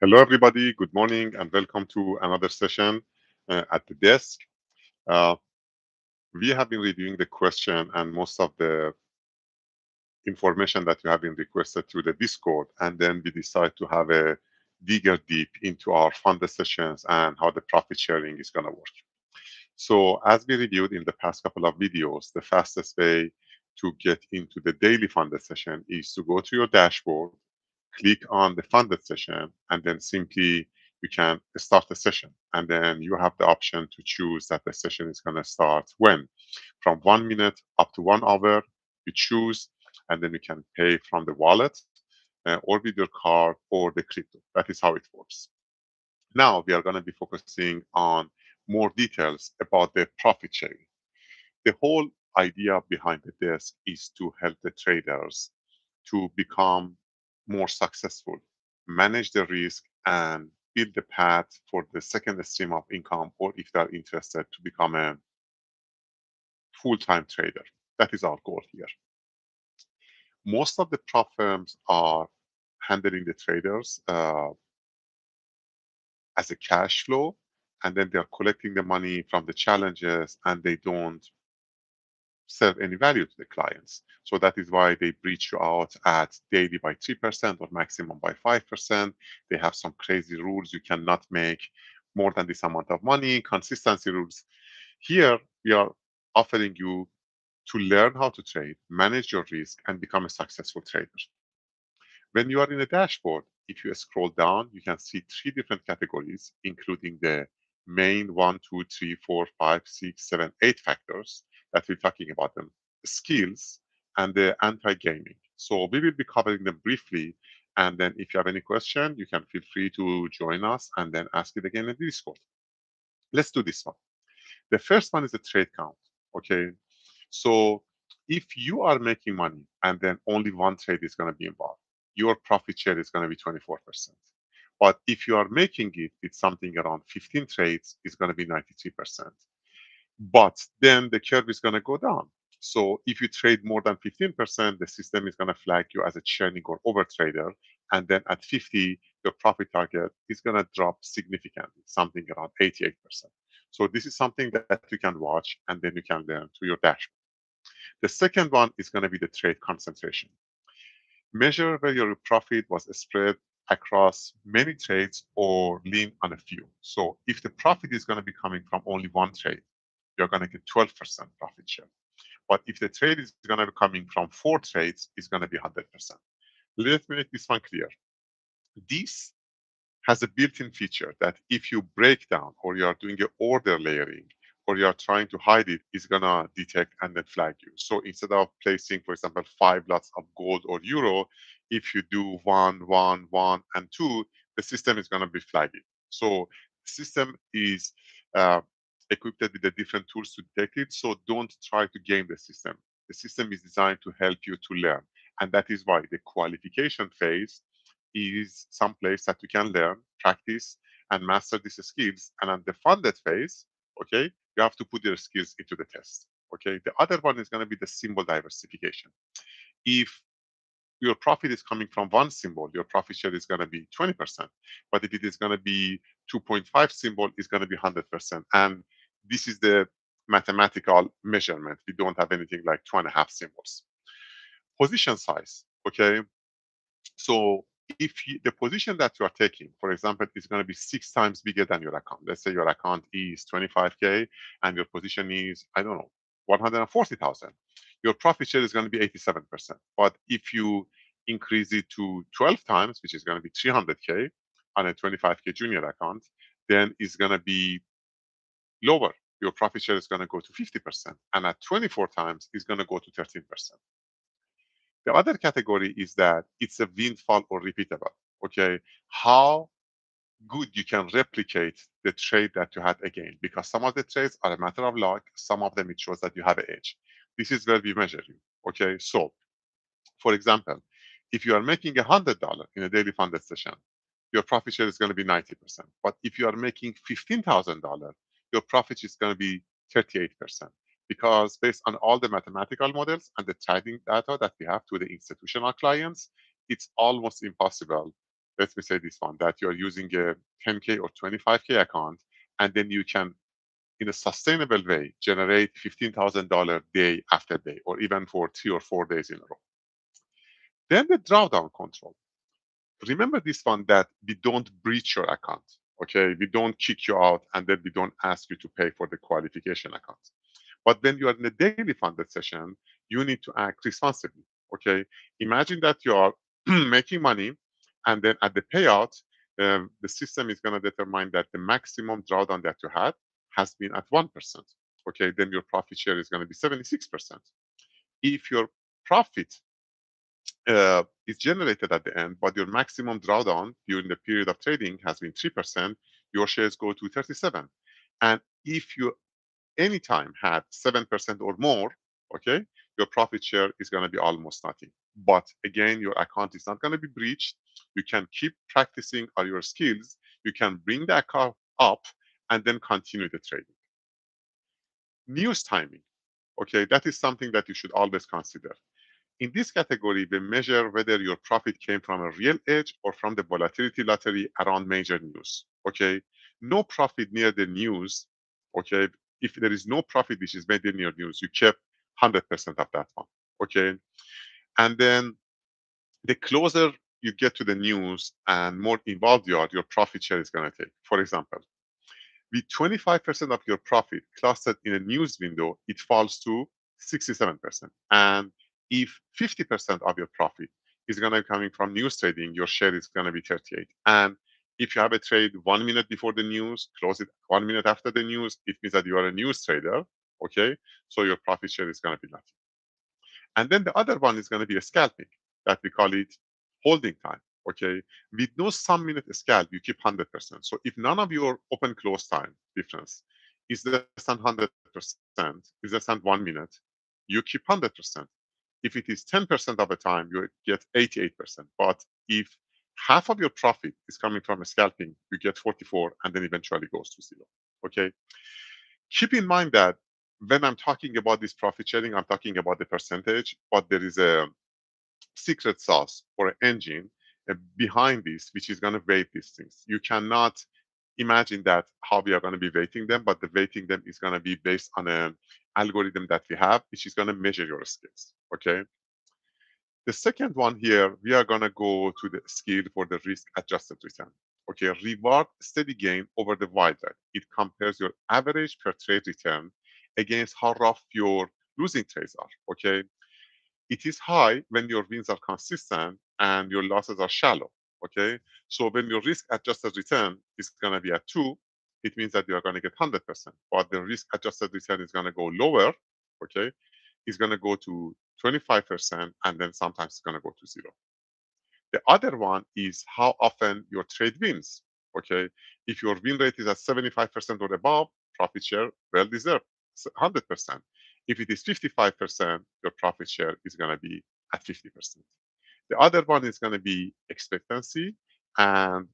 Hello, everybody. Good morning, and welcome to another session at the desk. Uh, we have been reviewing the question and most of the information that you have been requested through the Discord, and then we decide to have a digger deep into our funded sessions and how the profit sharing is going to work. So, as we reviewed in the past couple of videos, the fastest way to get into the daily funded session is to go to your dashboard, click on the funded session, and then simply you can start the session. And then you have the option to choose that the session is going to start when, from 1 minute up to 1 hour. You choose, and then you can pay from the wallet or with your card or the crypto. That is how it works. Now we are going to be focusing on more details about the profit sharing. The whole idea behind the desk is to help the traders to become more successful, manage the risk, and build the path for the second stream of income, or if they're interested, to become a full time trader. That is our goal here. Most of the prop firms are handling the traders as a cash flow, and then they're collecting the money from the challenges, and they don't serve any value to the clients. So that is why they breach you out at daily by 3% or maximum by 5%. They have some crazy rules. You cannot make more than this amount of money, consistency rules. Here, we are offering you to learn how to trade, manage your risk, and become a successful trader. When you are in a dashboard, if you scroll down, you can see three different categories, including the main one, two, three, four, five, six, seven, 8 factors that we're talking about them, skills, and the anti-gaming. So we will be covering them briefly. And then if you have any question, you can feel free to join us and then ask it again in the Discord. Let's do this one. The first one is the trade count. Okay. So if you are making money and then only one trade is going to be involved, your profit share is going to be 24%. But if you are making it with something around 15 trades, it's going to be 93%. But then the curve is going to go down. So if you trade more than 15%, the system is going to flag you as a churning or over trader. And then at 50, your profit target is going to drop significantly, something around 88%. So this is something that you can watch and then you can learn to your dashboard. The second one is going to be the trade concentration. Measure where your profit was spread across many trades or lean on a few. So if the profit is going to be coming from only one trade, you're going to get 12% profit share. But if the trade is going to be coming from 4 trades, it's going to be 100%. Let me make this one clear. This has a built-in feature that if you break down or you are doing an order layering or you are trying to hide it, it's gonna detect and then flag you. So instead of placing, for example, 5 lots of gold or euro, if you do one, one, one, and two, the system is gonna be flagging. So the system is uh, equipped with the different tools to detect it. So don't try to game the system. The system is designed to help you to learn. And that is why the qualification phase is some place that you can learn, practice, and master these skills. And on the funded phase, okay, you have to put your skills into the test. Okay. The other one is going to be the symbol diversification. If your profit is coming from one symbol, your profit share is going to be 20%. But if it is going to be 2.5 symbol, it's going to be 100%. And this is the mathematical measurement. We don't have anything like 2.5 symbols. Position size. Okay. So if the position that you are taking, for example, is going to be 6 times bigger than your account. Let's say your account is 25K and your position is, I don't know, 140,000. Your profit share is going to be 87%. But if you increase it to 12 times, which is going to be 300K on a 25K junior account, then it's going to be lower. Your profit share is going to go to 50%. And at 24 times, it's going to go to 13%. The other category is that it's a windfall or repeatable. Okay, how good you can replicate the trade that you had again, because some of the trades are a matter of luck, some of them it shows that you have an edge. This is where we measure you. Okay, so for example, if you are making $100 in a daily funded session, your profit share is going to be 90%. But if you are making $15,000, your profit is going to be 38%. Because based on all the mathematical models and the trading data that we have to the institutional clients, it's almost impossible let me say this one, that you're using a 10K or 25K account, and then you can, in a sustainable way, generate $15,000 day after day, or even for 3 or 4 days in a row. Then the drawdown control. Remember this one, that we don't breach your account. Okay, we don't kick you out, and then we don't ask you to pay for the qualification account. But when you are in a daily funded session, you need to act responsibly. Okay, imagine that you are making money, and then at the payout, the system is going to determine that the maximum drawdown that you had has been at 1%. Okay, then your profit share is going to be 76%. If your profit is generated at the end, but your maximum drawdown during the period of trading has been 3%, your shares go to 37. And if you anytime had 7% or more, okay, your profit share is going to be almost nothing. But again, your account is not going to be breached. You can keep practicing all your skills. You can bring the account up and then continue the trading. News timing. Okay, that is something that you should always consider. In this category, we measure whether your profit came from a real edge or from the volatility lottery around major news. Okay, no profit near the news. Okay, if there is no profit which is made in your news, you kept 100% of that one. Okay, and then the closer you get to the news and more involved you are, your profit share is going to take. For example, with 25% of your profit clustered in a news window, it falls to 67%. And if 50% of your profit is going to be coming from news trading, your share is going to be 38. And if you have a trade 1 minute before the news, close it 1 minute after the news, it means that you are a news trader. Okay. So your profit share is going to be nothing. And then the other one is going to be a scalping, that we call it holding time. Okay. With no some minute scalp, you keep 100%. So if none of your open close time difference is less than 100%, is less than 1 minute, you keep 100%. If it is 10% of the time, you get 88%. But if half of your profit is coming from a scalping, you get 44, and then eventually goes to zero. Okay. Keep in mind that when I'm talking about this profit sharing, I'm talking about the percentage, but there is a secret sauce or an engine behind this, which is going to weight these things. You cannot imagine that how we are going to be weighting them, but the weighting them is going to be based on an algorithm that we have, which is going to measure your skills. Okay. The second one here, we are going to go to the skill for the risk adjusted return. Okay, reward steady gain over the wide line. It compares your average per trade return against how rough your losing trades are. Okay, it is high when your wins are consistent and your losses are shallow. Okay, so when your risk adjusted return is going to be at 2, it means that you are going to get 100%. But the risk adjusted return is going to go lower. Okay, it's going to go to 25%, and then sometimes it's going to go to 0. The other one is how often your trade wins. Okay, if your win rate is at 75% or above, profit share well deserved, 100%. If it is 55%, your profit share is going to be at 50%. The other one is going to be expectancy, and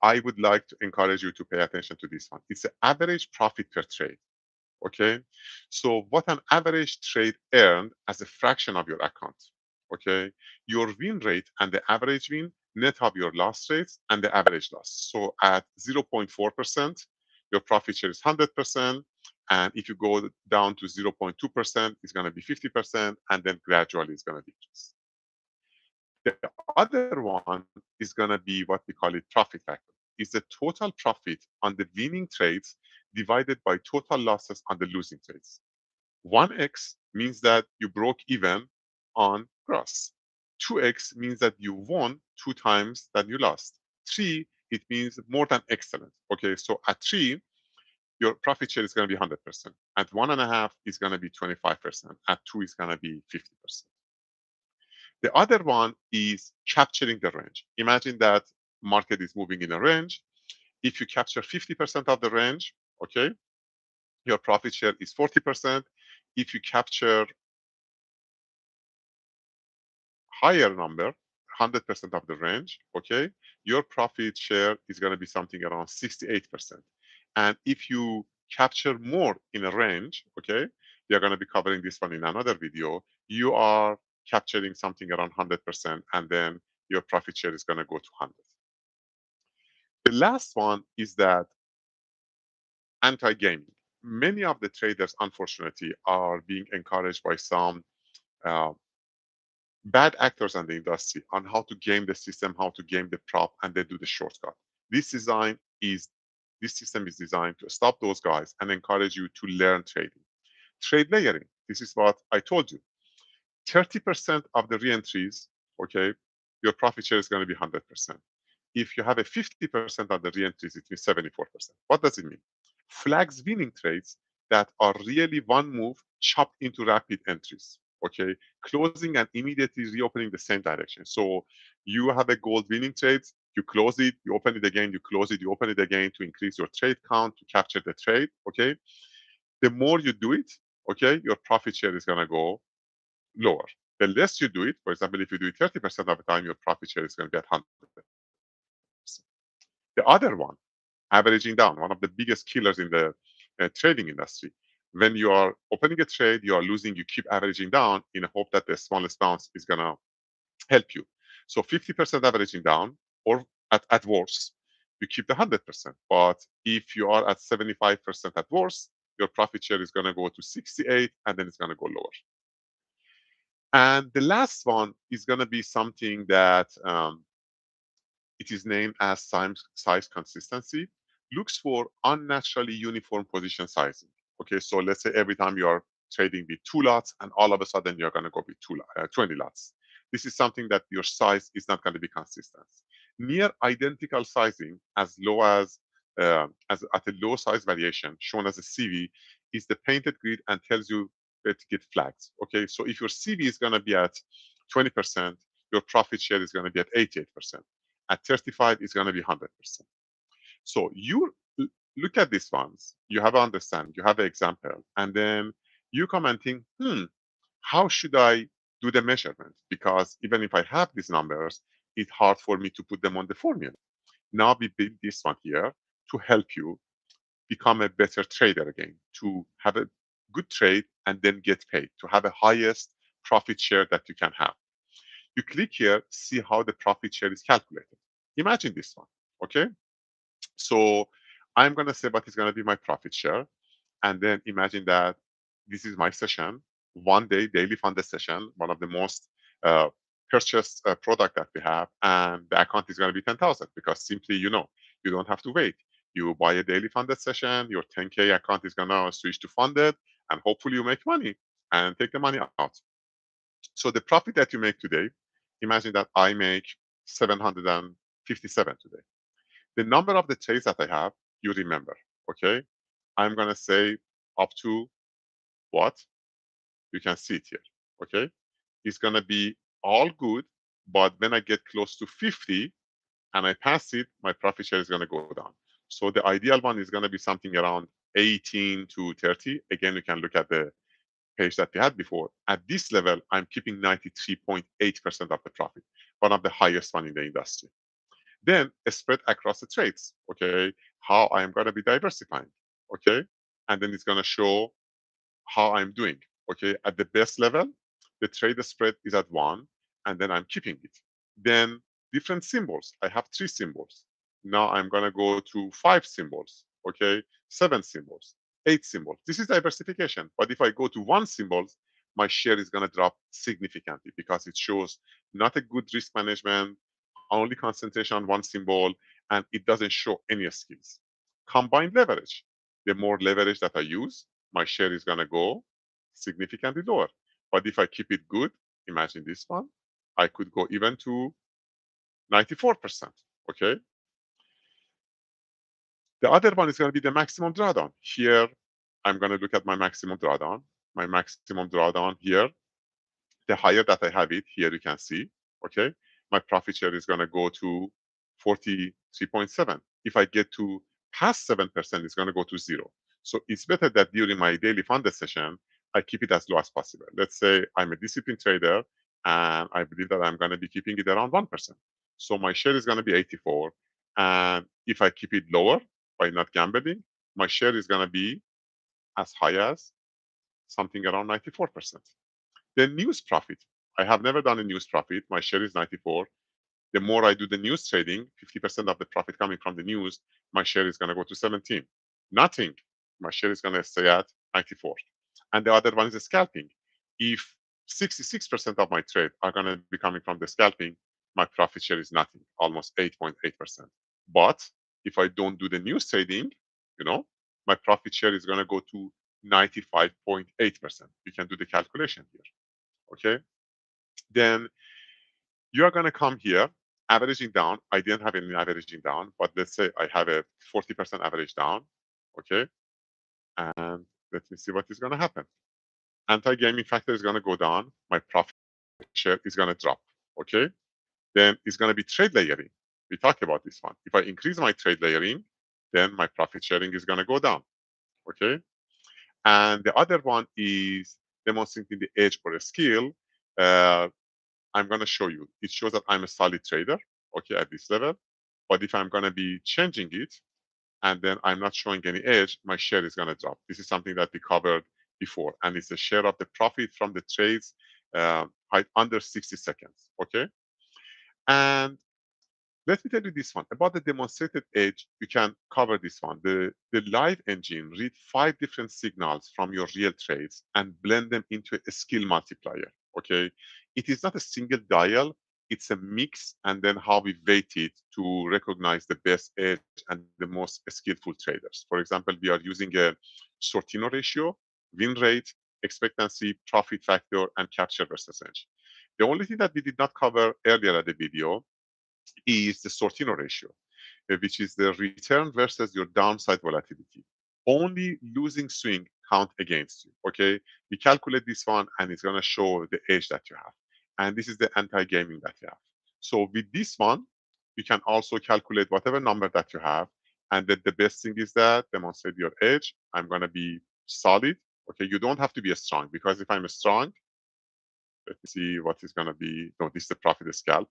I would like to encourage you to pay attention to this one. It's the average profit per trade. Okay, so what an average trade earned as a fraction of your account. Okay, your win rate and the average win net of your loss rates and the average loss. So at 0.4%, your profit share is 100%. And if you go down to 0.2%, it's going to be 50%, and then gradually it's going to decrease. The other one is going to be what we call it profit factor. Is the total profit on the winning trades divided by total losses on the losing trades. 1x means that you broke even on gross. 2x means that you won 2 times that you lost. 3, it means more than excellent. Okay, so at 3, your profit share is going to be 100%. At 1.5, it's going to be 25%. At 2, it's going to be 50%. The other one is capturing the range. Imagine that market is moving in a range. If you capture 50% of the range, okay, your profit share is 40%. If you capture higher number, 100% of the range, okay, your profit share is going to be something around 68%. And if you capture more in a range, okay, we are going to be covering this one in another video, you are capturing something around 100%, and then your profit share is going to go to 100. The last one is that anti-gaming. Many of the traders, unfortunately, are being encouraged by some uh, bad actors in the industry on how to game the system, how to game the prop, and they do the shortcut. This design is this system is designed to stop those guys and encourage you to learn trading. Trade layering. This is what I told you. 30% of the reentries, okay, your profit share is going to be 100%. If you have a 50% of the reentries, it means 74%. What does it mean? Flags winning trades that are really one move chopped into rapid entries, okay, closing and immediately reopening the same direction. So you have a gold winning trade, you close it, you open it again, you close it, you open it again to increase your trade count, to capture the trade, okay. The more you do it, okay, your profit share is going to go lower. The less you do it, for example, if you do it 30% of the time, your profit share is going to be at 100%. The other one, averaging down, one of the biggest killers in the trading industry. When you are opening a trade, you are losing, you keep averaging down in the hope that the smallest bounce is going to help you. So 50% averaging down, or at worst, you keep the 100%. But if you are at 75% at worst, your profit share is going to go to 68 and then it's going to go lower. And the last one is going to be something that it is named as size consistency, looks for unnaturally uniform position sizing. Okay, so let's say every time you are trading with 2 lots and all of a sudden you're going to go with 20 lots. This is something that your size is not going to be consistent. Near identical sizing as low as at a low size variation shown as a CV is the painted grid and tells you where to get flags. Okay, so if your CV is going to be at 20%, your profit share is going to be at 88%. At 35, it's going to be 100%. So you look at these ones, you have an understanding, you have an example, and then you commenting, how should I do the measurement? Because even if I have these numbers, it's hard for me to put them on the formula. Now we build this one here to help you become a better trader again, to have a good trade and then get paid, to have a highest profit share that you can have. You click here, see how the profit share is calculated. Imagine this one, okay? So I'm going to say what is going to be my profit share. And then imagine that this is my session, one day daily funded session, one of the most uh, purchased product that we have. And the account is going to be 10,000 because simply, you don't have to wait. You buy a daily funded session, your 10K account is going to switch to funded, and hopefully you make money and take the money out. So the profit that you make today, imagine that I make 757 today. The number of the trades that I have, you remember, okay? I'm going to say up to what? You can see it here, okay? It's going to be all good, but when I get close to 50 and I pass it, my profit share is going to go down. So the ideal one is going to be something around 18 to 30. Again, you can look at the page that we had before. At this level, I'm keeping 93.8% of the profit, one of the highest one in the industry. Then spread across the trades, okay? How I'm going to be diversifying, okay? And then it's going to show how I'm doing, okay? At the best level, the trade spread is at 1, and then I'm keeping it. Then different symbols. I have 3 symbols. Now I'm going to go to 5 symbols, okay? 7 symbols, 8 symbols. This is diversification. But if I go to 1 symbol, my share is going to drop significantly because it shows not a good risk management, only concentration on 1 symbol, and it doesn't show any skills. Combined leverage. The more leverage that I use, my share is going to go significantly lower. But if I keep it good, imagine this one, I could go even to 94%. Okay. The other one is going to be the maximum drawdown. Here, I'm going to look at my maximum drawdown. My maximum drawdown here, the higher that I have it, here you can see, okay, my profit share is going to go to 43.7. If I get to past 7%, it's going to go to 0. So it's better that during my daily funded session, I keep it as low as possible. Let's say I'm a disciplined trader and I believe that I'm going to be keeping it around 1%. So my share is going to be 84. And if I keep it lower by not gambling, my share is going to be as high as something around 94%. The news profit. I have never done a news profit. My share is 94. The more I do the news trading, 50% of the profit coming from the news, my share is going to go to 17. Nothing. My share is going to stay at 94. And the other one is scalping. If 66% of my trade are going to be coming from the scalping, my profit share is nothing, almost 8.8%. But if I don't do the news trading, my profit share is going to go to 95.8%. You can do the calculation here. Okay. Then you are going to come here, averaging down. I didn't have any averaging down, but let's say I have a 40% average down. Okay. And let me see what is going to happen. Anti-gaming factor is going to go down. My profit share is going to drop. Okay. Then it's going to be trade layering. We talked about this one. If I increase my trade layering, then my profit sharing is going to go down. Okay. And the other one is demonstrating the edge or a skill. I'm going to show you. It shows that I'm a solid trader, okay, at this level. But if I'm going to be changing it and then I'm not showing any edge, my share is going to drop. This is something that we covered before, and it's the share of the profit from the trades under 60 seconds, okay? And let me tell you this one about the demonstrated edge. You can cover this one. The live engine read 5 different signals from your real trades and blend them into a skill multiplier. Okay, it is not a single dial. It's a mix, and then how we weight it to recognize the best edge and the most skillful traders. For example, we are using a Sortino ratio, win rate, expectancy, profit factor, and capture versus edge. The only thing that we did not cover earlier at the video is the Sortino ratio, which is the return versus your downside volatility. Only losing swing count against you. Okay, we calculate this one, and it's going to show the edge that you have. And this is the anti-gaming that you have. So with this one, you can also calculate whatever number that you have. And then the best thing is that demonstrate your edge. I'm going to be solid. Okay, you don't have to be strong, because if I'm strong, let me see what is going to be. No, this is the profit scalp.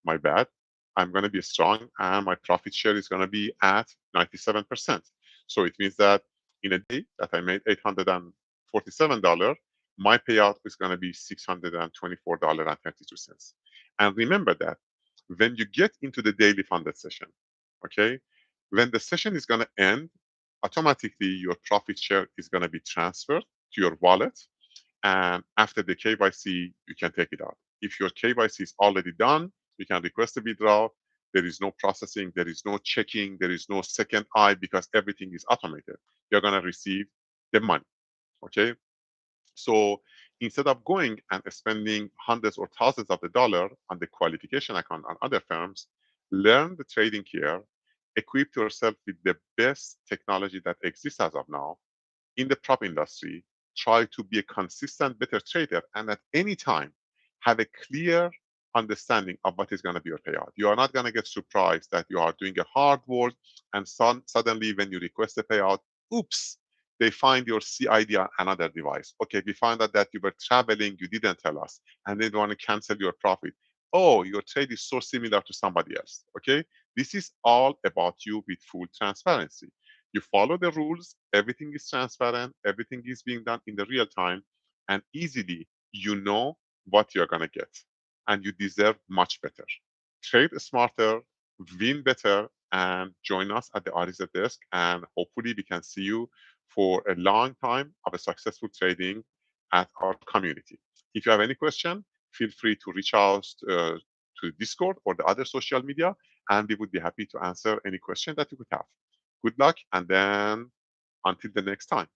My bad. I'm going to be strong, and my profit share is going to be at 97%. So it means that in a day that I made $847, my payout is going to be $624.32. And remember that when you get into the daily funded session, okay, when the session is going to end, automatically your profit share is going to be transferred to your wallet. And after the KYC, you can take it out. If your KYC is already done, you can request a withdrawal. There is no processing, there is no checking, there is no second eye, because everything is automated. You're going to receive the money. Okay. So instead of going and spending hundreds or thousands of the dollar on the qualification account on other firms, learn the trading here, equip yourself with the best technology that exists as of now in the prop industry. Try to be a consistent, better trader, and at any time have a clear understanding of what is going to be your payout. You are not going to get surprised that you are doing a hard work and suddenly when you request a payout, oops, they find your CID on another device. Okay, we found out that you were traveling, you didn't tell us, and they want to cancel your profit. Oh, your trade is so similar to somebody else. Okay, this is all about you with full transparency. You follow the rules, everything is transparent, everything is being done in the real time, and easily you know what you're going to get. And you deserve much better. Trade smarter, win better, and join us at the Ariza desk. And hopefully, we can see you for a long time of a successful trading at our community. If you have any question, feel free to reach out to Discord or the other social media, and we would be happy to answer any question that you could have. Good luck, and then until the next time.